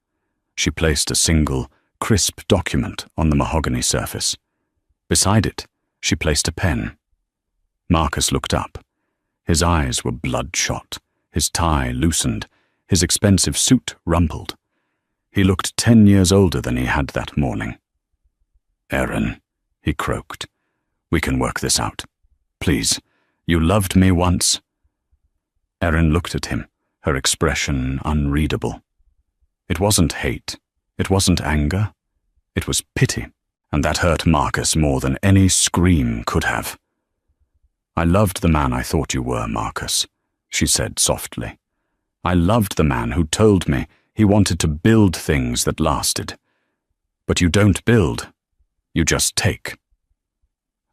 She placed a single, crisp document on the mahogany surface. Beside it, she placed a pen. Marcus looked up. His eyes were bloodshot, his tie loosened, his expensive suit rumpled. He looked 10 years older than he had that morning. "Erin," he croaked, "we can work this out. Please, you loved me once." Erin looked at him, her expression unreadable. It wasn't hate, it wasn't anger, it was pity, and that hurt Marcus more than any scream could have. "I loved the man I thought you were, Marcus," she said softly. "I loved the man who told me he wanted to build things that lasted. But you don't build, you just take."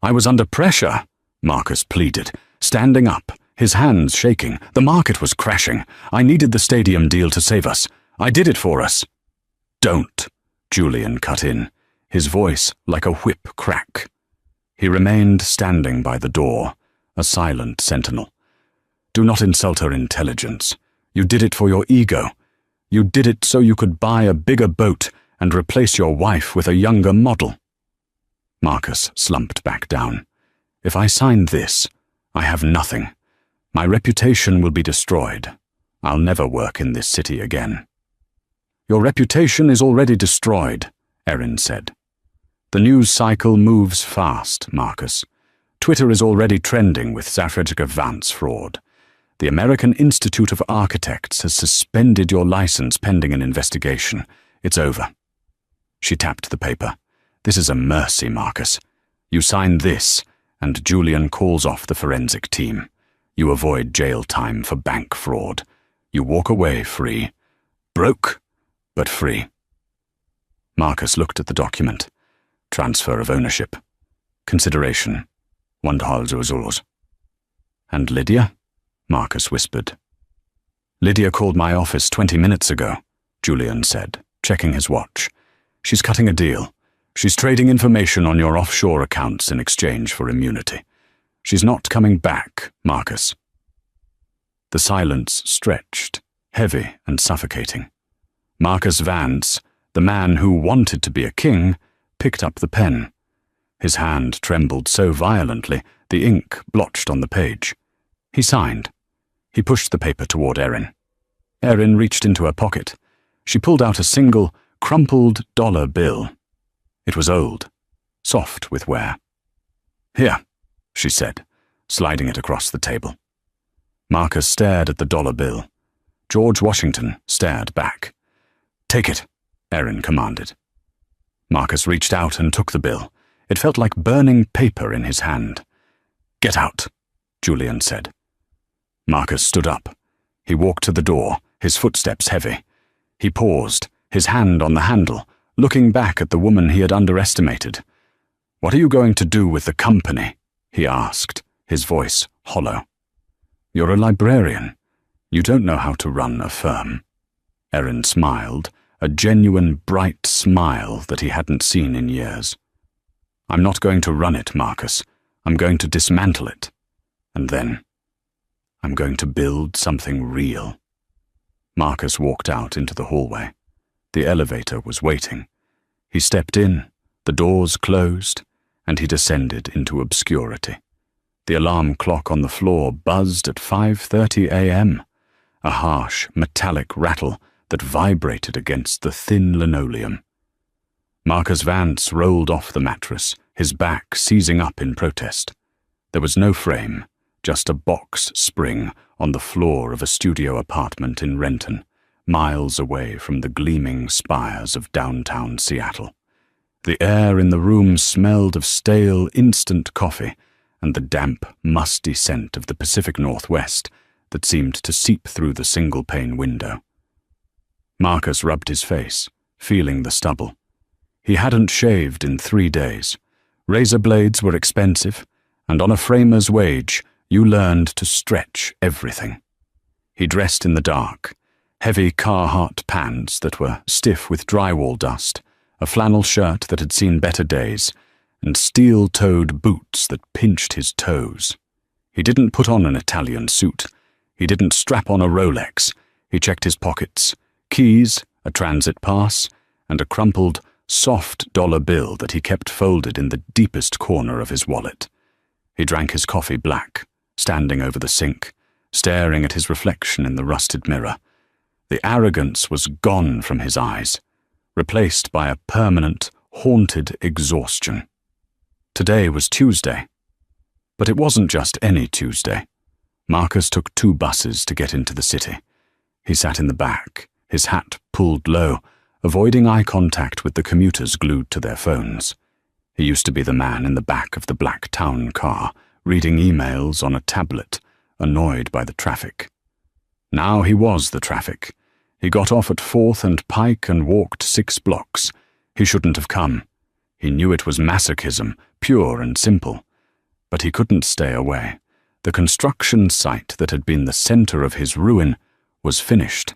"I was under pressure," Marcus pleaded, standing up, his hands shaking. "The market was crashing. I needed the stadium deal to save us. I did it for us." "Don't," Julian cut in, his voice like a whip crack. He remained standing by the door, a silent sentinel. "Do not insult her intelligence. You did it for your ego. You did it so you could buy a bigger boat and replace your wife with a younger model." Marcus slumped back down. "If I sign this, I have nothing. My reputation will be destroyed. I'll never work in this city again." "Your reputation is already destroyed," Erin said. "The news cycle moves fast, Marcus. Twitter is already trending with Zafredica Vance fraud. The American Institute of Architects has suspended your license pending an investigation. It's over." She tapped the paper. "This is a mercy, Marcus. You sign this, and Julian calls off the forensic team. You avoid jail time for bank fraud. You walk away free. Broke, but free." Marcus looked at the document. Transfer of ownership. Consideration. $1. "And Lydia?" Marcus whispered. Lydia called my office 20 minutes ago, Julian said, checking his watch. She's cutting a deal. She's trading information on your offshore accounts in exchange for immunity. She's not coming back, Marcus. The silence stretched, heavy and suffocating. Marcus Vance, the man who wanted to be a king, picked up the pen. His hand trembled so violently the ink blotched on the page. He signed. He pushed the paper toward Erin. Erin reached into her pocket. She pulled out a single, crumpled dollar bill. It was old, soft with wear. Here, she said, sliding it across the table. Marcus stared at the dollar bill. George Washington stared back. Take it, Erin commanded. Marcus reached out and took the bill. It felt like burning paper in his hand. Get out, Julian said. Marcus stood up. He walked to the door, his footsteps heavy. He paused, his hand on the handle, looking back at the woman he had underestimated. What are you going to do with the company? He asked, his voice hollow. You're a librarian. You don't know how to run a firm. Erin smiled, a genuine bright smile that he hadn't seen in years. I'm not going to run it, Marcus. I'm going to dismantle it. And then, I'm going to build something real. Marcus walked out into the hallway. The elevator was waiting. He stepped in, the doors closed, and he descended into obscurity. The alarm clock on the floor buzzed at 5:30 a.m., a harsh, metallic rattle that vibrated against the thin linoleum. Marcus Vance rolled off the mattress, his back seizing up in protest. There was no frame, just a box spring on the floor of a studio apartment in Renton, miles away from the gleaming spires of downtown Seattle. The air in the room smelled of stale instant coffee and the damp, musty scent of the Pacific Northwest that seemed to seep through the single-pane window. Marcus rubbed his face, feeling the stubble. He hadn't shaved in 3 days. Razor blades were expensive, and on a framer's wage, you learned to stretch everything. He dressed in the dark, heavy Carhartt pants that were stiff with drywall dust, a flannel shirt that had seen better days, and steel-toed boots that pinched his toes. He didn't put on an Italian suit. He didn't strap on a Rolex. He checked his pockets, keys, a transit pass, and a crumpled, soft dollar bill that he kept folded in the deepest corner of his wallet. He drank his coffee black, standing over the sink, staring at his reflection in the rusted mirror. The arrogance was gone from his eyes, replaced by a permanent, haunted exhaustion. Today was Tuesday. But it wasn't just any Tuesday. Marcus took 2 buses to get into the city. He sat in the back, his hat pulled low, avoiding eye contact with the commuters glued to their phones. He used to be the man in the back of the black town car, reading emails on a tablet, annoyed by the traffic. Now he was the traffic. He got off at 4th and Pike and walked 6 blocks. He shouldn't have come. He knew it was masochism, pure and simple. But he couldn't stay away. The construction site that had been the center of his ruin was finished.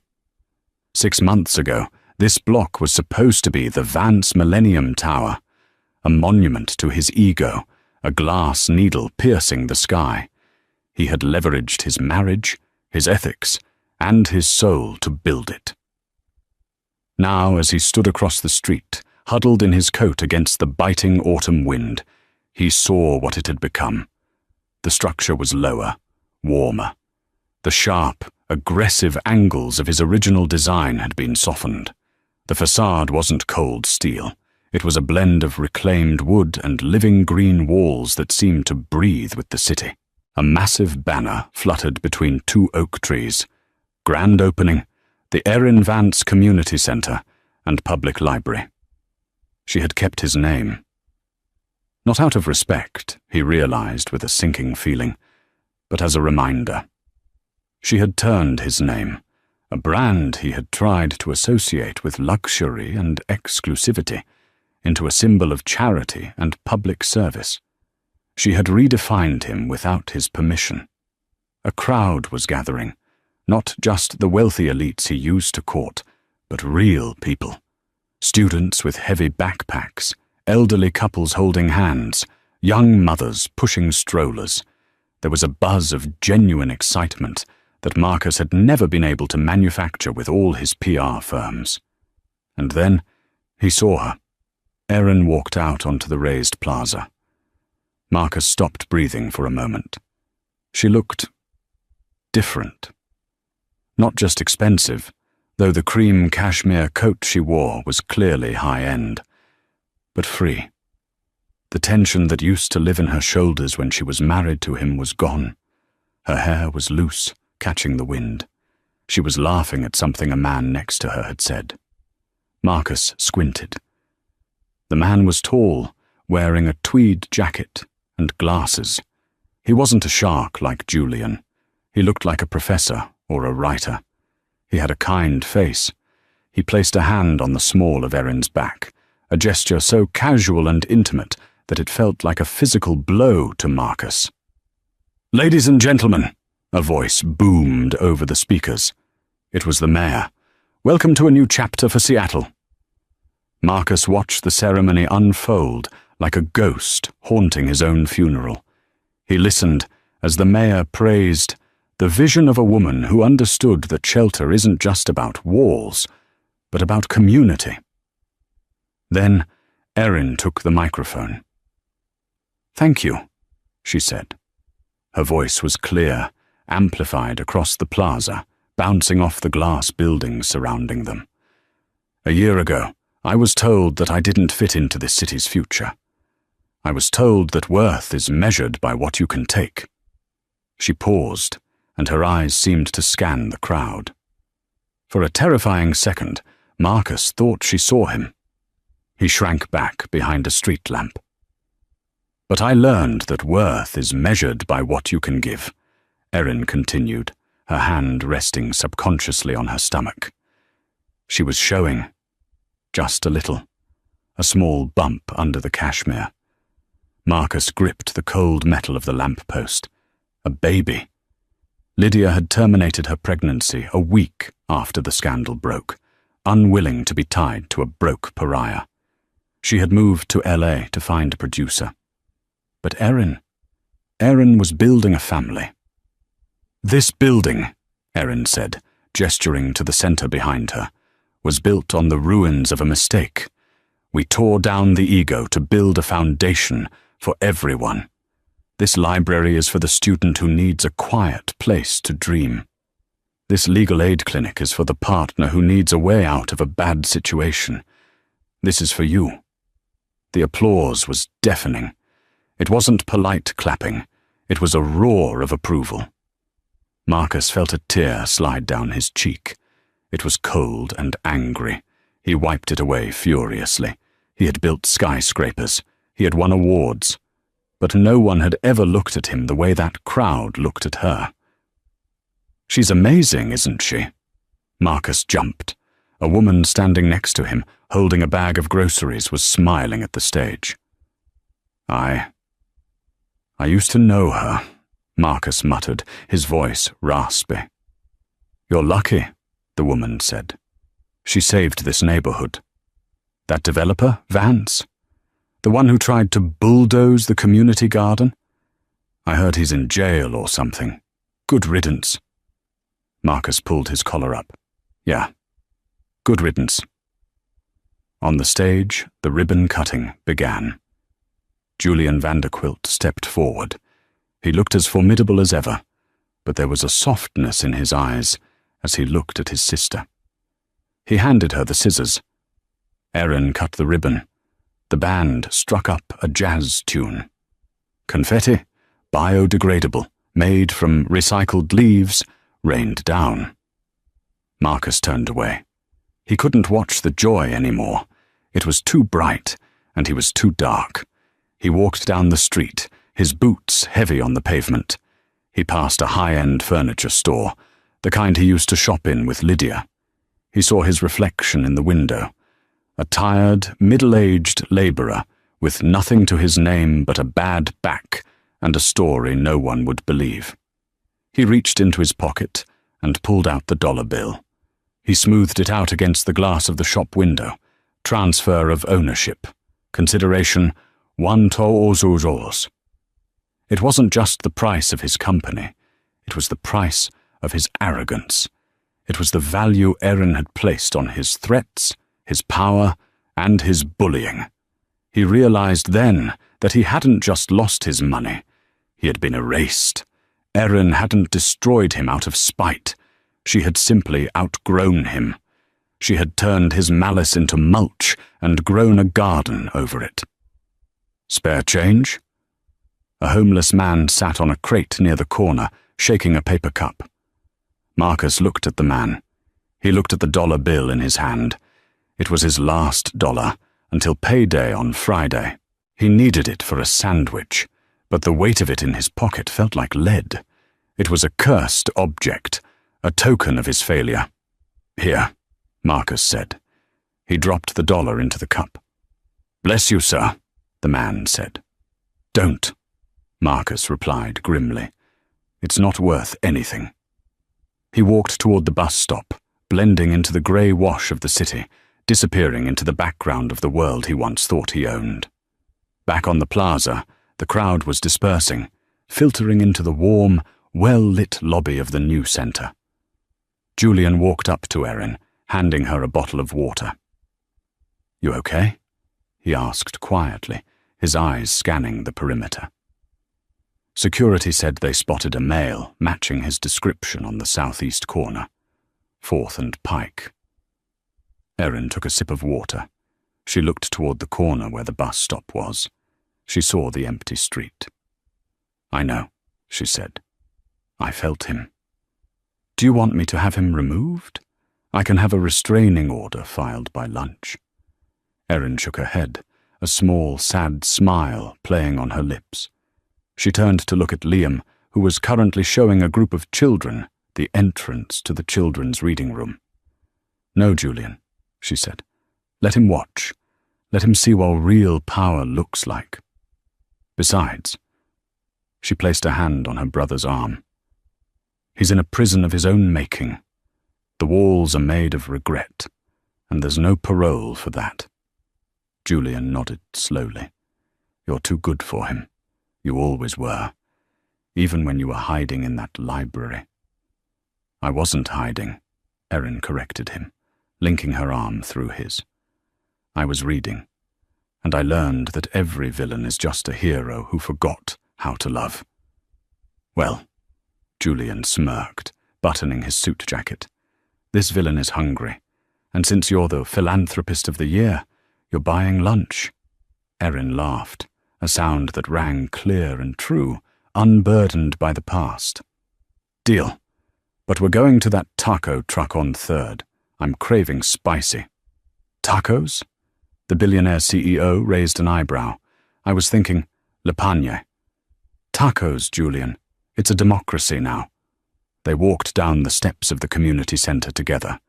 6 months ago, this block was supposed to be the Vance Millennium Tower, a monument to his ego, a glass needle piercing the sky. He had leveraged his marriage, his ethics, and his soul to build it. Now, as he stood across the street, huddled in his coat against the biting autumn wind, he saw what it had become. The structure was lower, warmer. The sharp, aggressive angles of his original design had been softened. The facade wasn't cold steel. It was a blend of reclaimed wood and living green walls that seemed to breathe with the city. A massive banner fluttered between 2 oak trees. Grand opening, the Erin Vance Community Center and Public Library. She had kept his name. Not out of respect, he realized with a sinking feeling, but as a reminder. She had turned his name, a brand he had tried to associate with luxury and exclusivity, into a symbol of charity and public service. She had redefined him without his permission. A crowd was gathering, not just the wealthy elites he used to court, but real people. Students with heavy backpacks, elderly couples holding hands, young mothers pushing strollers. There was a buzz of genuine excitement that Marcus had never been able to manufacture with all his PR firms. And then he saw her. Erin walked out onto the raised plaza. Marcus stopped breathing for a moment. She looked different. Not just expensive, though the cream cashmere coat she wore was clearly high-end, but free. The tension that used to live in her shoulders when she was married to him was gone. Her hair was loose, catching the wind. She was laughing at something a man next to her had said. Marcus squinted. The man was tall, wearing a tweed jacket and glasses. He wasn't a shark like Julian. He looked like a professor or a writer. He had a kind face. He placed a hand on the small of Erin's back, a gesture so casual and intimate that it felt like a physical blow to Marcus. "Ladies and gentlemen," a voice boomed over the speakers. It was the mayor. "Welcome to a new chapter for Seattle." Marcus watched the ceremony unfold like a ghost haunting his own funeral. He listened as the mayor praised the vision of a woman who understood that shelter isn't just about walls, but about community. Then Erin took the microphone. "Thank you," she said. Her voice was clear, amplified across the plaza, bouncing off the glass buildings surrounding them. "A year ago, I was told that I didn't fit into this city's future. I was told that worth is measured by what you can take." She paused, and her eyes seemed to scan the crowd. For a terrifying second, Marcus thought she saw him. He shrank back behind a street lamp. "But I learned that worth is measured by what you can give," Erin continued, her hand resting subconsciously on her stomach. She was showing. Just a little. A small bump under the cashmere. Marcus gripped the cold metal of the lamppost. A baby. Lydia had terminated her pregnancy a week after the scandal broke, unwilling to be tied to a broke pariah. She had moved to LA to find a producer. But Erin was building a family. "This building," Erin said, gesturing to the center behind her, "was built on the ruins of a mistake. We tore down the ego to build a foundation for everyone. This library is for the student who needs a quiet place to dream. This legal aid clinic is for the partner who needs a way out of a bad situation. This is for you." The applause was deafening. It wasn't polite clapping. It was a roar of approval. Marcus felt a tear slide down his cheek. It was cold and angry. He wiped it away furiously. He had built skyscrapers. He had won awards. But no one had ever looked at him the way that crowd looked at her. "She's amazing, isn't she?" Marcus jumped. A woman standing next to him, holding a bag of groceries, was smiling at the stage. I used to know her," Marcus muttered, his voice raspy. "You're lucky," the woman said. "She saved this neighborhood." "That developer, Vance? The one who tried to bulldoze the community garden? I heard he's in jail or something. Good riddance." Marcus pulled his collar up. "Yeah, good riddance." On the stage, the ribbon cutting began. Julian Vanderquilt stepped forward. He looked as formidable as ever, but there was a softness in his eyes as he looked at his sister. He handed her the scissors. Erin cut the ribbon. The band struck up a jazz tune. Confetti, biodegradable, made from recycled leaves, rained down. Marcus turned away. He couldn't watch the joy anymore. It was too bright, and he was too dark. He walked down the street, his boots heavy on the pavement. He passed a high-end furniture store, the kind he used to shop in with Lydia. He saw his reflection in the window. A tired, middle-aged laborer with nothing to his name but a bad back and a story no one would believe. He reached into his pocket and pulled out the dollar bill. He smoothed it out against the glass of the shop window. Transfer of ownership. Consideration 1 to'ozuzos. It wasn't just the price of his company. It was the price of his arrogance. It was the value Erin had placed on his threats, his power, and his bullying. He realized then that he hadn't just lost his money. He had been erased. Erin hadn't destroyed him out of spite. She had simply outgrown him. She had turned his malice into mulch and grown a garden over it. Spare change? A homeless man sat on a crate near the corner, shaking a paper cup. Marcus looked at the man. He looked at the dollar bill in his hand. It was his last dollar, until payday on Friday. He needed it for a sandwich, but the weight of it in his pocket felt like lead. It was a cursed object, a token of his failure. Here, Marcus said. He dropped the dollar into the cup. Bless you, sir, the man said. Don't, Marcus replied grimly. It's not worth anything. He walked toward the bus stop, blending into the grey wash of the city, disappearing into the background of the world he once thought he owned. Back on the plaza, the crowd was dispersing, filtering into the warm, well-lit lobby of the new centre. Julian walked up to Erin, handing her a bottle of water. You okay? He asked quietly, his eyes scanning the perimeter. Security said they spotted a male matching his description on the southeast corner, 4th and Pike. Erin took a sip of water. She looked toward the corner where the bus stop was. She saw the empty street. I know, she said. I felt him. Do you want me to have him removed? I can have a restraining order filed by lunch. Erin shook her head, a small, sad smile playing on her lips. She turned to look at Liam, who was currently showing a group of children the entrance to the children's reading room. No, Julian, she said. Let him watch. Let him see what real power looks like. Besides, she placed a hand on her brother's arm. He's in a prison of his own making. The walls are made of regret, and there's no parole for that. Julian nodded slowly. You're too good for him. You always were, even when you were hiding in that library. I wasn't hiding, Erin corrected him, linking her arm through his. I was reading, and I learned that every villain is just a hero who forgot how to love. Well, Julian smirked, buttoning his suit jacket. This villain is hungry, and since you're the philanthropist of the year, you're buying lunch. Erin laughed, a sound that rang clear and true, unburdened by the past. Deal. But we're going to that taco truck on 3rd. I'm craving spicy. Tacos? The Billionaire CEO raised an eyebrow. I was thinking, Le Pagne. Tacos, Julian. It's a democracy now. They walked down the steps of the community centre together.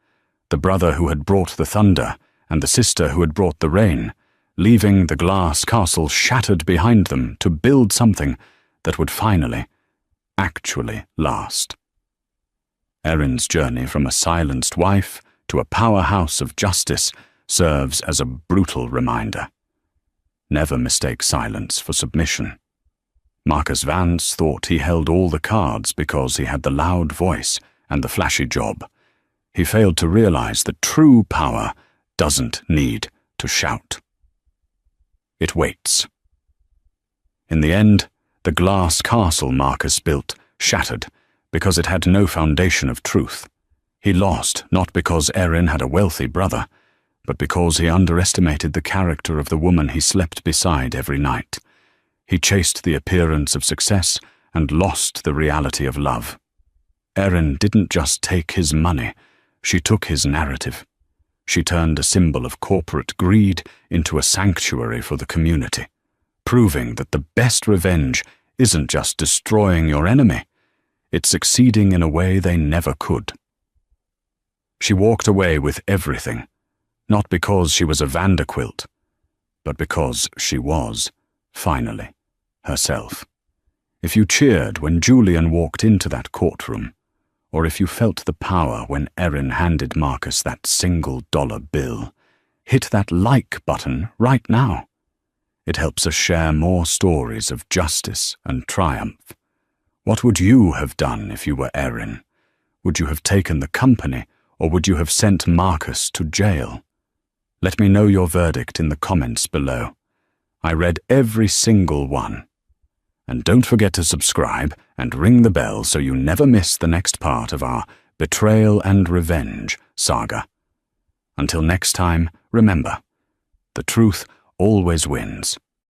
The brother who had brought the thunder and the sister who had brought the rain, leaving the glass castle shattered behind them to build something that would finally, actually last. Erin's journey from a silenced wife to a powerhouse of justice serves as a brutal reminder. Never mistake silence for submission. Marcus Vance thought he held all the cards because he had the loud voice and the flashy job. He failed to realize that true power doesn't need to shout. It waits. In the end, the glass castle Marcus built shattered because it had no foundation of truth. He lost not because Erin had a wealthy brother, but because he underestimated the character of the woman he slept beside every night. He chased the appearance of success and lost the reality of love. Erin didn't just take his money, she took his narrative. She turned a symbol of corporate greed into a sanctuary for the community, proving that the best revenge isn't just destroying your enemy, it's succeeding in a way they never could. She walked away with everything, not because she was a Vanderquilt, but because she was, finally, herself. If you cheered when Julian walked into that courtroom, or if you felt the power when Erin handed Marcus that $1 bill, hit that like button right now. It helps us share more stories of justice and triumph. What would you have done if you were Erin? Would you have taken the company, or would you have sent Marcus to jail? Let me know your verdict in the comments below. I read every single one. And don't forget to subscribe and ring the bell so you never miss the next part of our Betrayal and Revenge saga. Until next time, remember, the truth always wins.